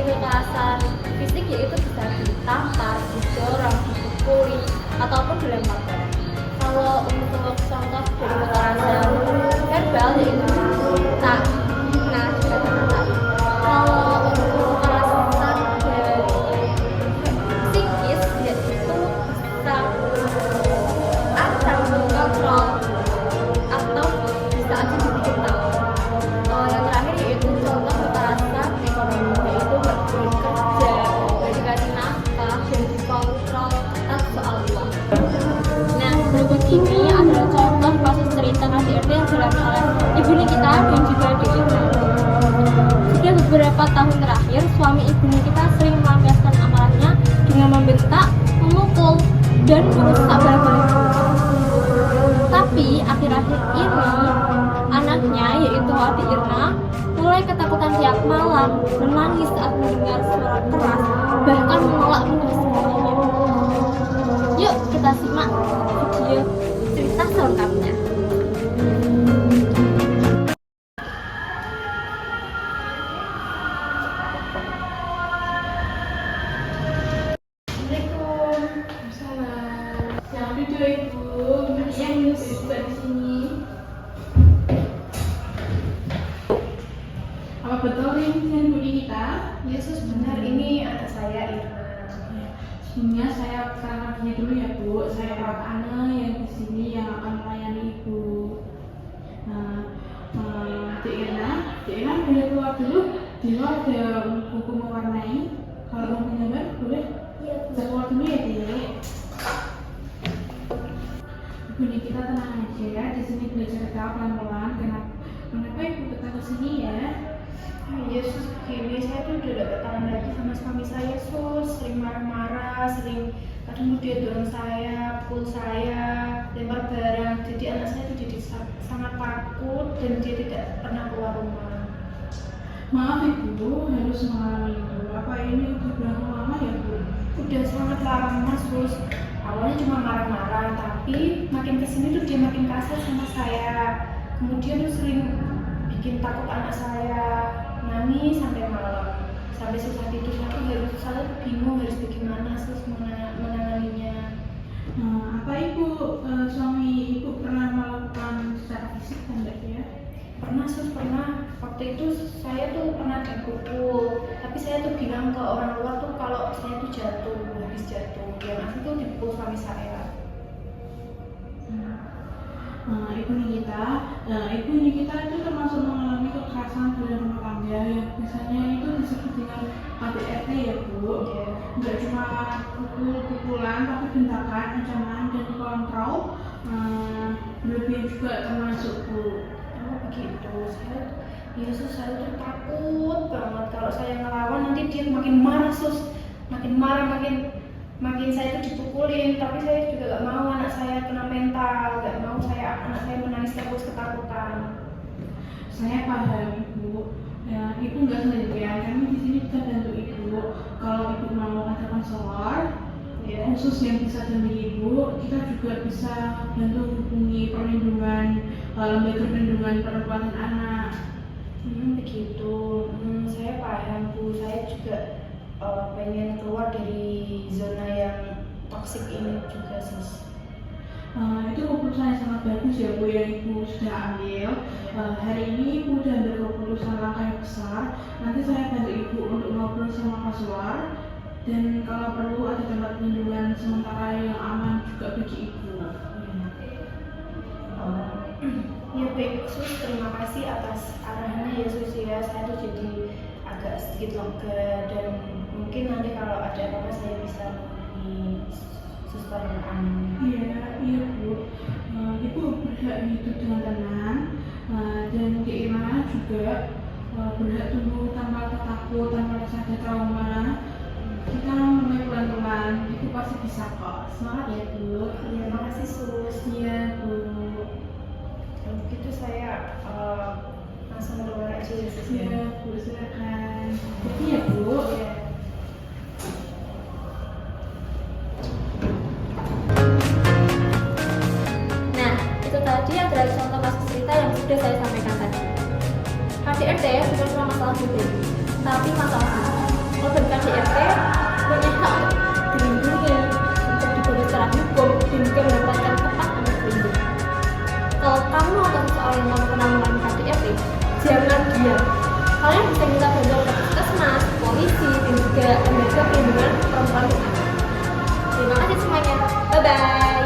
kekerasan fisik yaitu bisa ditampar, didorong, dipukuli, ataupun dilempar batu. Kalau untuk contoh dari kekerasan verbal yaitu tak, nah juga tak. Kalau untuk kekerasan dari psikis yaitu bisa ancam, kontrol, atau bisa aja dibikin tahu. Yang terakhir yaitu contoh kekerasan ekonomi yaitu nggak boleh kerja, nggak dikasih nafkah, dan dikontrol atas soal uang. Nah, berikut ini adalah contoh kasus cerita KDRT yang dialami oleh Ibu Nikita dan juga adik Irna. Sudah beberapa tahun terakhir, suami Ibu Nikita sering melampiaskan amarahnya dengan membentak, memukul, dan merusak barang-barang. Tapi akhir-akhir ini anaknya yaitu adik Irna mulai ketakutan tiap malam, menangis saat mendengar suara keras, bahkan menolak mendengar semuanya. Yuk kita simak video cerita selengkapnya. Apa betul ini dengan Bu Nikita? Yesus benar, ini anak saya Irna. Sebelumnya saya perkenalkan dulu ya Bu. Saya perawat Ana yang di sini yang akan melayani Ibu. Cik Irna boleh keluar dulu. Di luar ada buku mewarnai. Kalau mau pinjam boleh? Iya, Saya keluar dulu ya Dek. Ibu Nikita tenang aja. Di sini belajar ketawa pelan-pelan. Kenapa Ibu betah ke sini ya? Yesus begini, saya tuh udah gak bertahan lagi sama suami saya, Sus. Sering marah-marah, sering kadang dia dorong saya, pukul saya, lempar barang. Jadi anak saya tuh jadi sangat takut dan dia tidak pernah keluar rumah. Maaf Ibu, harus mengalami itu. Apa ini udah berapa lama ya Bu? Udah sangat lama, Sus. Awalnya cuma marah-marah, tapi makin kesini tuh dia makin kasar sama saya. Kemudian tuh sering bikin takut anak saya, nangis sampai malam, sampai susah tidur. Saya bingung harus bagaimana Sus menanganinya. Apa Ibu, suami Ibu pernah melakukan secara fisik enggak ya? Pernah Sus, pernah. Waktu itu saya tuh pernah dipukul, tapi saya tuh bilang ke orang luar tuh kalau saya tuh jatuh, habis jatuh. Yang asli tuh dipukul suami saya. Ibu Nikita itu termasuk mengalami kekerasan dalam rumah tangga yang biasanya itu disebut dengan KDRT ya Bu. Nggak cuma pukul-pukulan, tapi bentakan, ancaman, dan kontrol berlebihan juga termasuk Bu. Oh begitu, saya tuh takut banget kalau saya ngelawan nanti dia makin marah Sus, makin marah, makin saya tuh dipukulin. Tapi saya juga gak mau anak saya kena mental, gak mau anak saya menangis terus ketakutan. Saya paham Ibu. Ya, Ibu nggak sendirian. Kami di sini bisa bantu Ibu. Kalau Ibu mau ada konselor khusus yang bisa dampingi Ibu, kita juga bisa bantu hubungi perlindungan lembaga perlindungan perempuan dan anak. Begitu. Saya paham Bu. Saya juga pengen keluar dari zona yang toksik ini juga Sis. Itu keputusan yang sangat bagus ya Bu yang Ibu sudah ambil. Hari ini Ibu sudah ambil keputusan langkah yang besar. Nanti saya bantu Ibu untuk ngobrol sama konselor, dan kalau perlu ada tempat perlindungan sementara yang aman juga bagi Ibu. Ya baik Sus, terima kasih atas arahannya ya Sus ya. Saya tuh jadi agak sedikit lega, dan mungkin nanti kalau ada apa-apa saya bisa hubungi suster Ani. Iya Bu. Ibu berhak hidup dengan tenang, dan Irna juga berhak tumbuh tanpa takut, tanpa rasa ada trauma. Kita mulai pelan-pelan, Ibu pasti bisa kok. Semangat ya Bu. Iya, makasih Sus. Iya Bu. Kalau begitu saya langsung keluar aja ya Sus. Iya Bu, silakan. Jadi ya Bu. Iya. Nah, itu tadi adalah contoh kasus cerita yang sudah saya sampaikan tadi. KDRT bukan cuma masalah pribadi, tapi masalah anak. korban KDRT punya hak dilindungi untuk diberi secara hukum dan juga mendapatkan tempat untuk berlindung. Kalau kamu atau seseorang yang pernah mengalami KDRT, jangan diam. Kalian bisa minta bantuan ke puskesmas, polisi, dan juga lembaga perlindungan perempuan dan anak. Terima kasih semuanya. Bye bye.